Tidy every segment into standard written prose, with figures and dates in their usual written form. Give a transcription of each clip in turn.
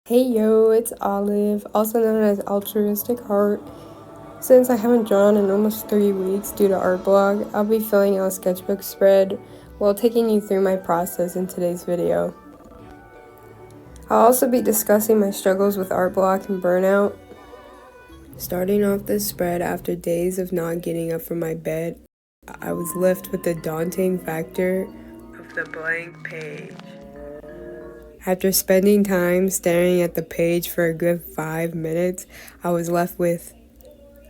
Hey yo, it's Olive, also known as Altruistic Heart. Since I haven't drawn in almost 3 weeks due to art block, I'll be filling out a sketchbook spread while taking you through my process in today's video. I'll also be discussing my struggles with art block and burnout. Starting off this spread after days of not getting up from my bed, I was left with the daunting factor of the blank page. After spending time staring at the page for a good 5 minutes, I was left with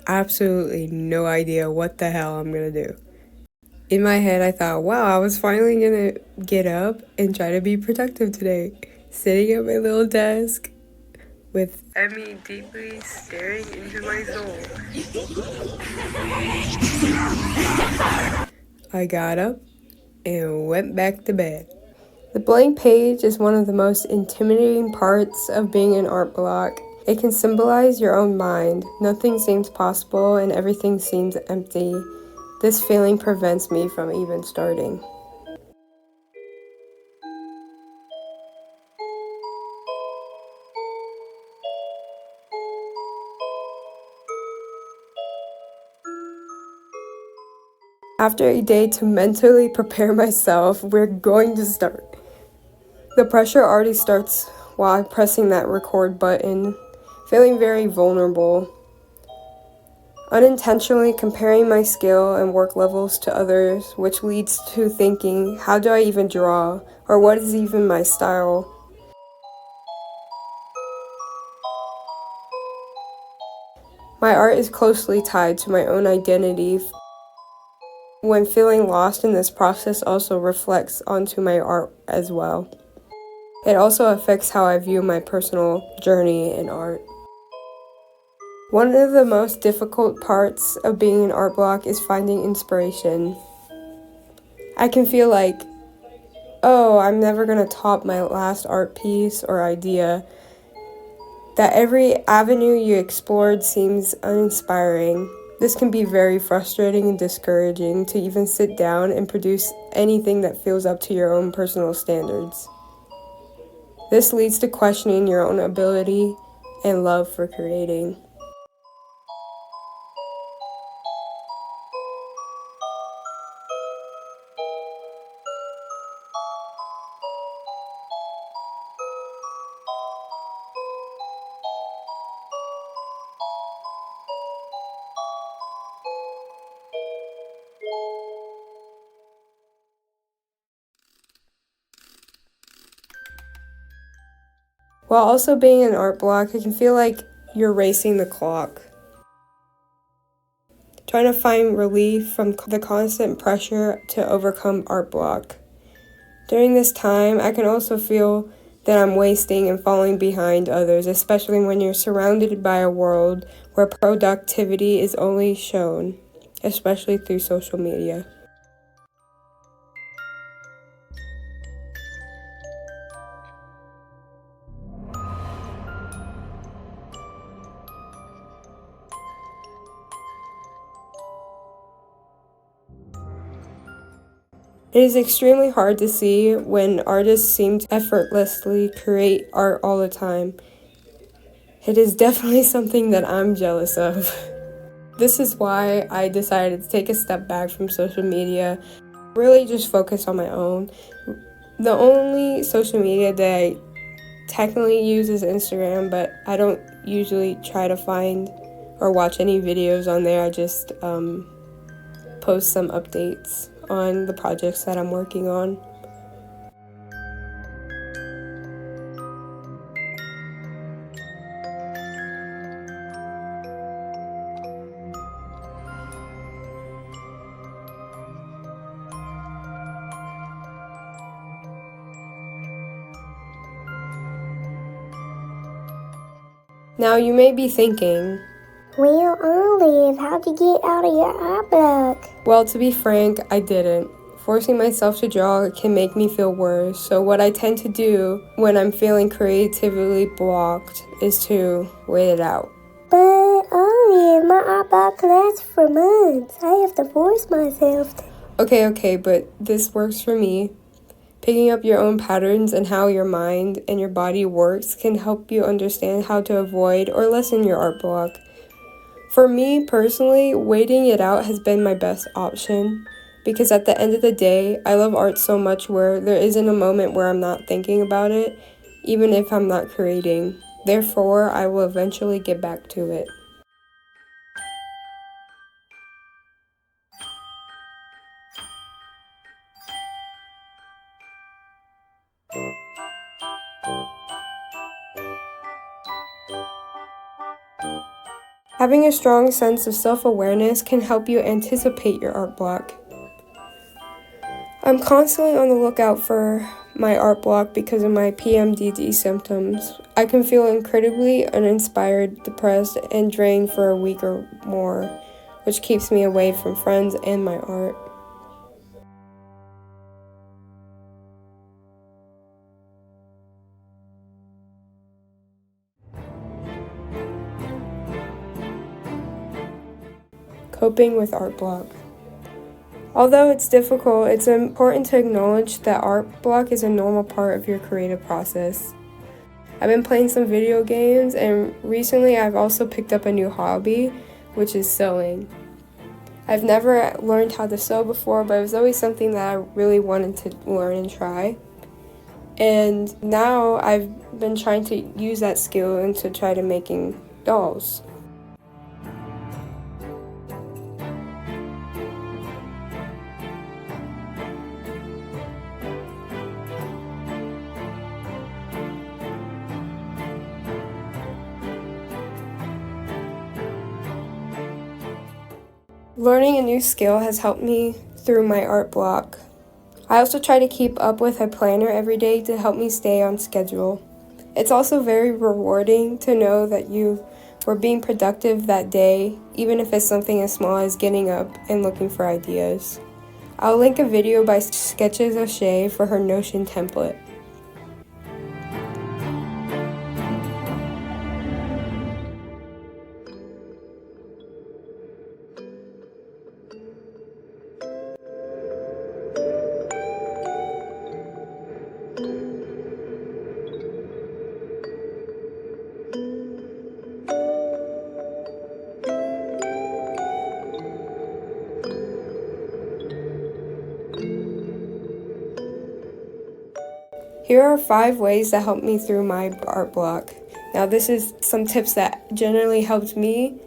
absolutely no idea what the hell I'm gonna do. In my head, I thought, wow, I was finally gonna get up and try to be productive today. Sitting at my little desk with Emmy deeply staring into my soul. I got up and went back to bed. The blank page is one of the most intimidating parts of being an art block. It can symbolize your own mind. Nothing seems possible and everything seems empty. This feeling prevents me from even starting. After a day to mentally prepare myself, we're going to start. The pressure already starts while I'm pressing that record button, feeling very vulnerable. Unintentionally comparing my skill and work levels to others, which leads to thinking, how do I even draw? Or what is even my style? My art is closely tied to my own identity. When feeling lost in this process also reflects onto my art as well. It also affects how I view my personal journey in art. One of the most difficult parts of being an art block is finding inspiration. I can feel like, oh, I'm never going to top my last art piece or idea. That every avenue you explored seems uninspiring. This can be very frustrating and discouraging to even sit down and produce anything that feels up to your own personal standards. This leads to questioning your own ability and love for creating. While also being an art block, it can feel like you're racing the clock. Trying to find relief from the constant pressure to overcome art block. During this time, I can also feel that I'm wasting and falling behind others, especially when you're surrounded by a world where productivity is only shown, especially through social media. It is extremely hard to see when artists seem to effortlessly create art all the time. It is definitely something that I'm jealous of. This is why I decided to take a step back from social media, really just focus on my own. The only social media that I technically use is Instagram, but I don't usually try to find or watch any videos on there. I just post some updates on the projects that I'm working on. Now you may be thinking, well, Olive, how'd you get out of your art block? Well, to be frank, I didn't. Forcing myself to draw can make me feel worse, so what I tend to do when I'm feeling creatively blocked is to wait it out. But, Olive, my art block lasts for months. I have to force myself to. Okay, but this works for me. Picking up your own patterns and how your mind and your body works can help you understand how to avoid or lessen your art block. For me personally, waiting it out has been my best option because at the end of the day, I love art so much where there isn't a moment where I'm not thinking about it, even if I'm not creating. Therefore, I will eventually get back to it. Having a strong sense of self-awareness can help you anticipate your art block. I'm constantly on the lookout for my art block because of my PMDD symptoms. I can feel incredibly uninspired, depressed, and drained for a week or more, which keeps me away from friends and my art. Coping with art block. Although it's difficult, it's important to acknowledge that art block is a normal part of your creative process. I've been playing some video games, and recently I've also picked up a new hobby, which is sewing. I've never learned how to sew before, but it was always something that I really wanted to learn and try. And now I've been trying to use that skill and to try to making dolls. Learning a new skill has helped me through my art block. I also try to keep up with a planner every day to help me stay on schedule. It's also very rewarding to know that you were being productive that day, even if it's something as small as getting up and looking for ideas. I'll link a video by Sketches of Shay for her Notion template. Here are 5 ways that helped me through my art block. Now this is some tips that generally helped me.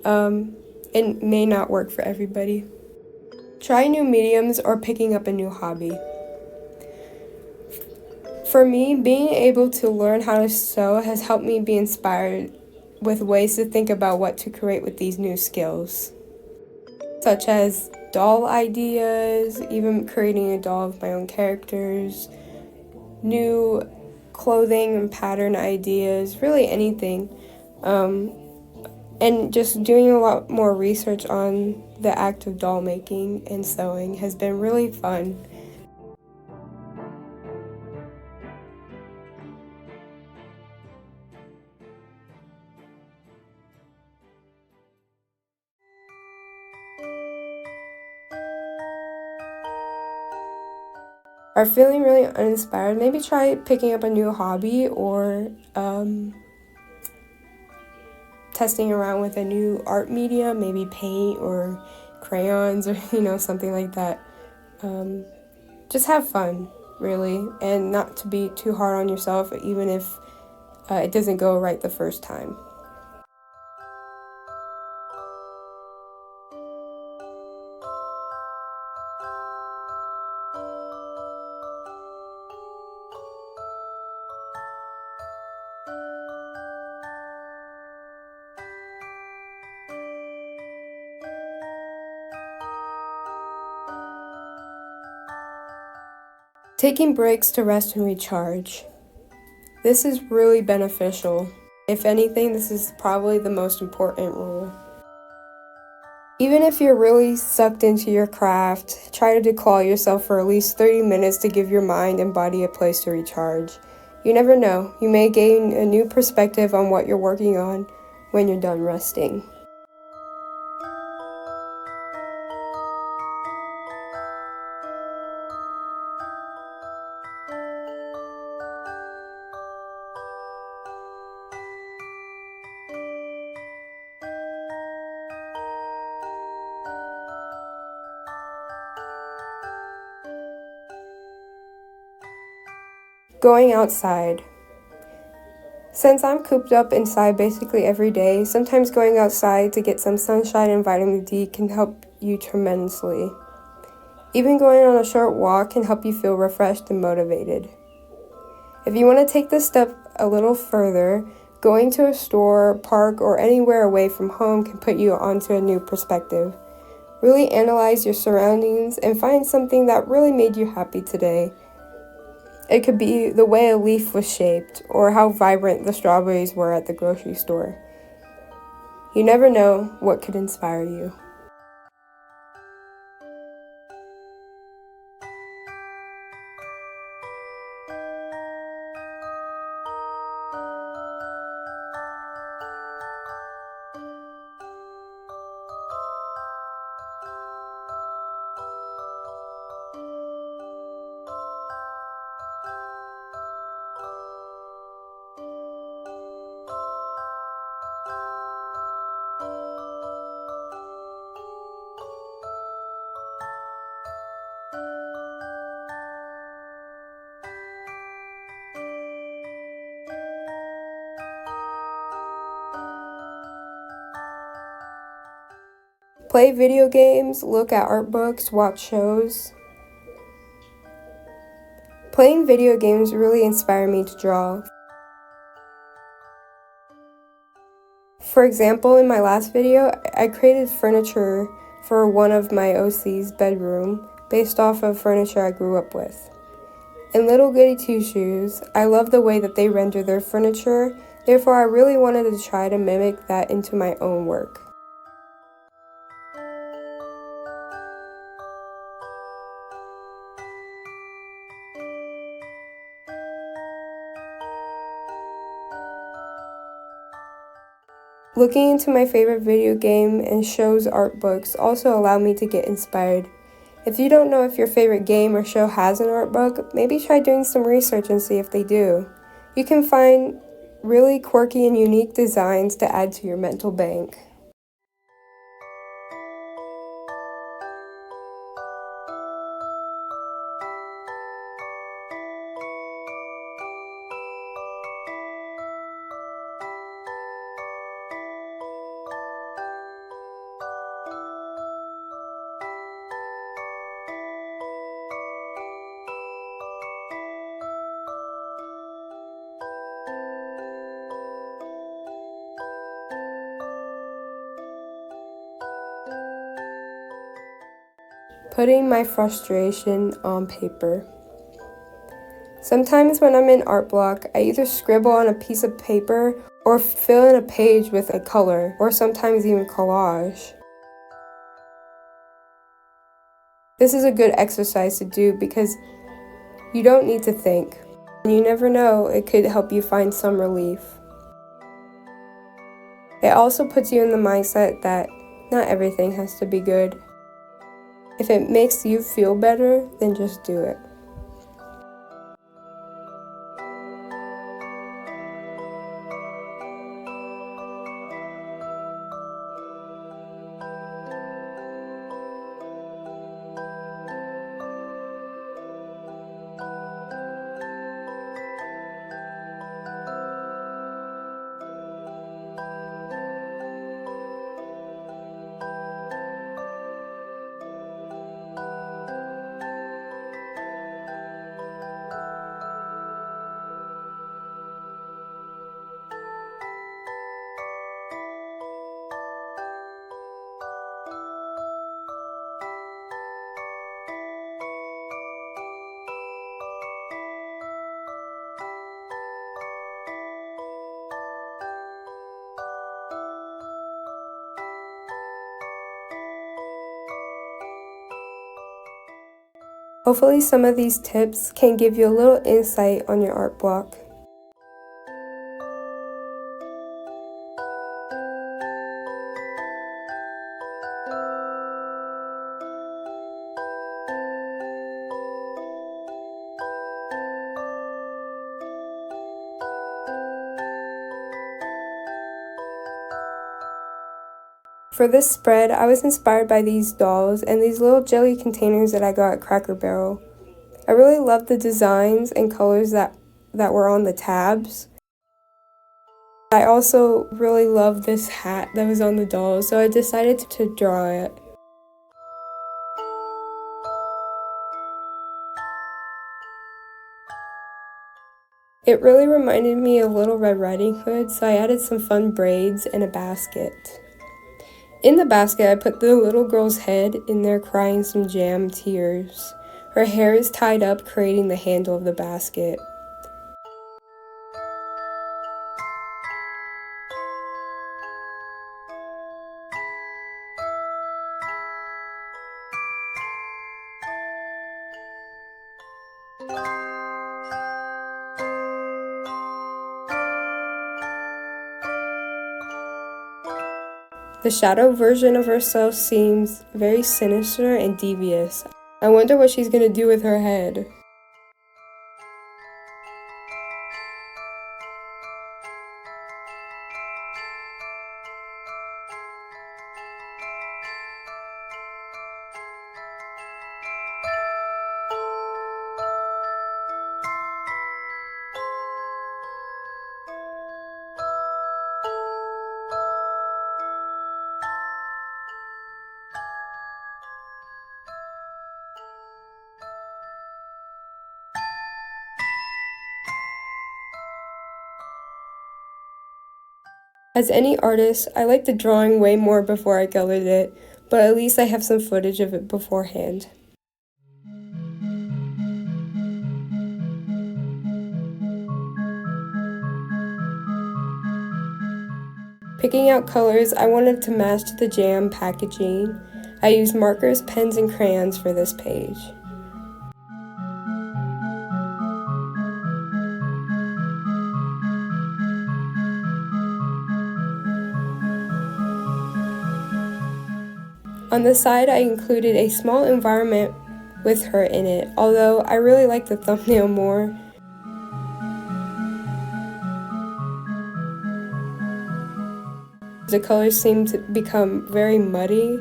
It may not work for everybody. Try new mediums or picking up a new hobby. For me, being able to learn how to sew has helped me be inspired with ways to think about what to create with these new skills, such as doll ideas, even creating a doll of my own characters, new clothing and pattern ideas, really anything. And just doing a lot more research on the act of doll making and sewing has been really fun. Are feeling really uninspired, maybe try picking up a new hobby or testing around with a new art medium, maybe paint or crayons or something like that. Just have fun, really, and not to be too hard on yourself, even if it doesn't go right the first time. Taking breaks to rest and recharge. This is really beneficial. If anything, this is probably the most important rule. Even if you're really sucked into your craft, try to declaw yourself for at least 30 minutes to give your mind and body a place to recharge. You never know, you may gain a new perspective on what you're working on when you're done resting. Going outside. Since I'm cooped up inside basically every day, sometimes going outside to get some sunshine and vitamin D can help you tremendously. Even going on a short walk can help you feel refreshed and motivated. If you want to take this step a little further, going to a store, park, or anywhere away from home can put you onto a new perspective. Really analyze your surroundings and find something that really made you happy today. It could be the way a leaf was shaped or how vibrant the strawberries were at the grocery store. You never know what could inspire you. Play video games, look at art books, watch shows. Playing video games really inspired me to draw. For example, in my last video, I created furniture for one of my OC's bedroom based off of furniture I grew up with. In Little Goody Two Shoes, I love the way that they render their furniture, therefore I really wanted to try to mimic that into my own work. Looking into my favorite video game and shows art books also allow me to get inspired. If you don't know if your favorite game or show has an art book, maybe try doing some research and see if they do. You can find really quirky and unique designs to add to your mental bank. Putting my frustration on paper. Sometimes when I'm in art block, I either scribble on a piece of paper or fill in a page with a color, or sometimes even collage. This is a good exercise to do because you don't need to think. You never know, it could help you find some relief. It also puts you in the mindset that not everything has to be good. If it makes you feel better, then just do it. Hopefully some of these tips can give you a little insight on your art block. For this spread, I was inspired by these dolls and these little jelly containers that I got at Cracker Barrel. I really love the designs and colors that that were on the tabs. I also really loved this hat that was on the doll, so I decided to draw it. It really reminded me of Little Red Riding Hood, so I added some fun braids and a basket. In the basket, I put the little girl's head in there crying some jam tears. Her hair is tied up, creating the handle of the basket. The shadow version of herself seems very sinister and devious. I wonder what she's gonna do with her head. As any artist, I like the drawing way more before I colored it, but at least I have some footage of it beforehand. Picking out colors, I wanted to match the jam packaging. I used markers, pens, and crayons for this page. On the side, I included a small environment with her in it, although I really like the thumbnail more. The colors seem to become very muddy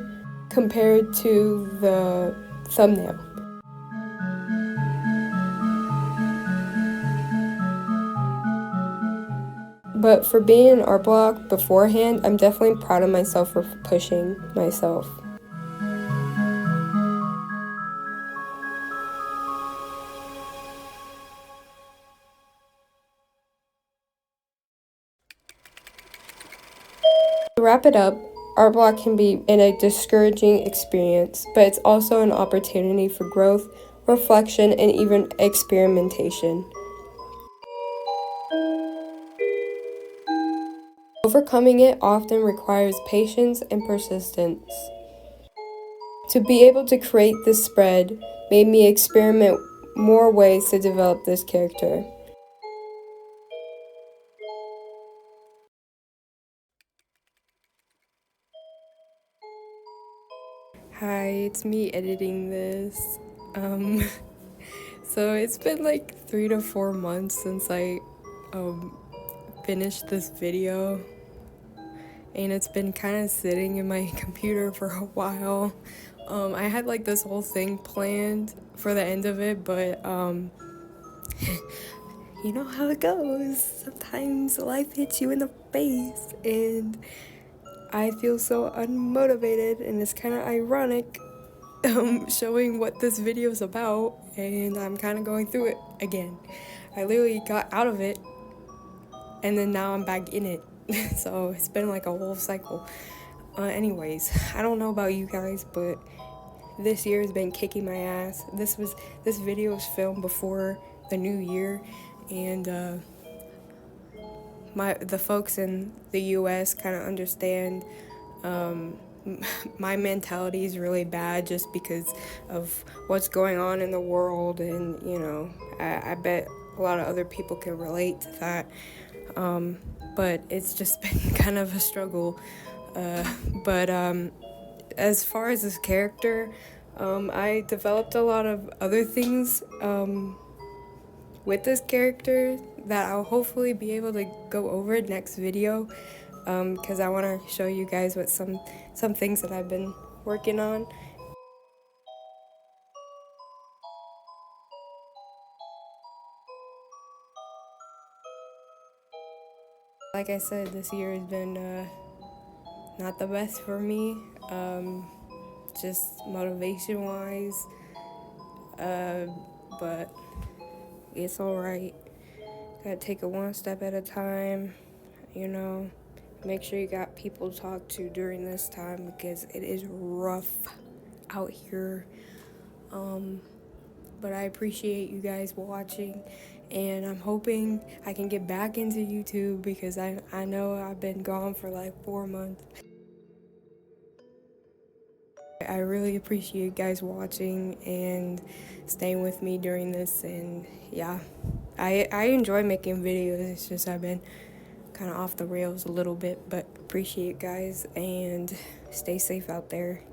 compared to the thumbnail. But for being an art block beforehand, I'm definitely proud of myself for pushing myself. To wrap it up, art block can be a discouraging experience, but it's also an opportunity for growth, reflection, and even experimentation. Overcoming it often requires patience and persistence. To be able to create this spread made me experiment more ways to develop this character. Hi, it's me editing this. So it's been like 3 to 4 months since I finished this video, and it's been kind of sitting in my computer for a while. I had like this whole thing planned for the end of it, but you know how it goes. Sometimes life hits you in the face, and I feel so unmotivated, and it's kind of ironic showing what this video is about, and I'm kind of going through it again. I literally got out of it, and then now I'm back in it. So it's been like a whole cycle. Anyways, I don't know about you guys, but this year has been kicking my ass. This video was filmed before the new year, and the folks in the US kind of understand my mentality is really bad just because of what's going on in the world, and you know, I bet a lot of other people can relate to that, but it's just been kind of a struggle. But as far as this character, I developed a lot of other things with this character that I'll hopefully be able to go over next video, because I want to show you guys what some things that I've been working on. Like I said, this year has been not the best for me, just motivation wise, but it's alright. Gotta take it one step at a time, you know. Make sure you got people to talk to during this time because it is rough out here. But I appreciate you guys watching, and I'm hoping I can get back into YouTube because I know I've been gone for like 4 months. I really appreciate you guys watching and staying with me during this, and yeah, I enjoy making videos. It's just I've been kind of off the rails a little bit, but appreciate you guys and stay safe out there.